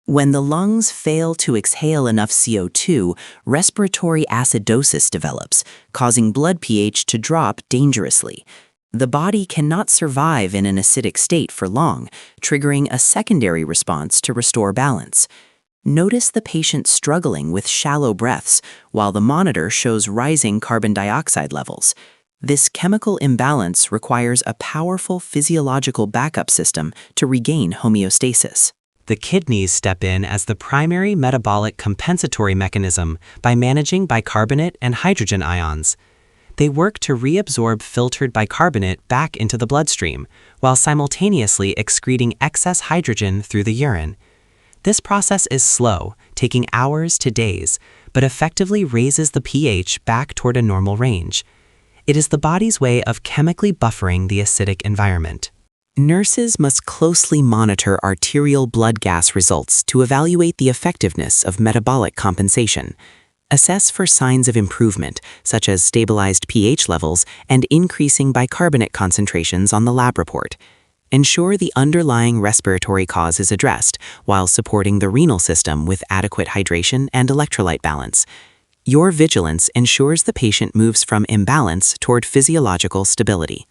When the lungs fail to exhale enough CO2, respiratory acidosis develops, causing blood pH to drop dangerously. The body cannot survive in an acidic state for long, triggering a secondary response to restore balance. Notice the patient struggling with shallow breaths while the monitor shows rising carbon dioxide levels. This chemical imbalance requires a powerful physiological backup system to regain homeostasis. The kidneys step in as the primary metabolic compensatory mechanism by managing bicarbonate and hydrogen ions. They work to reabsorb filtered bicarbonate back into the bloodstream, while simultaneously excreting excess hydrogen through the urine. This process is slow, taking hours to days, but effectively raises the pH back toward a normal range. It is the body's way of chemically buffering the acidic environment. Nurses must closely monitor arterial blood gas results to evaluate the effectiveness of metabolic compensation. Assess for signs of improvement, such as stabilized pH levels and increasing bicarbonate concentrations on the lab report. Ensure the underlying respiratory cause is addressed while supporting the renal system with adequate hydration and electrolyte balance. Your vigilance ensures the patient moves from imbalance toward physiological stability.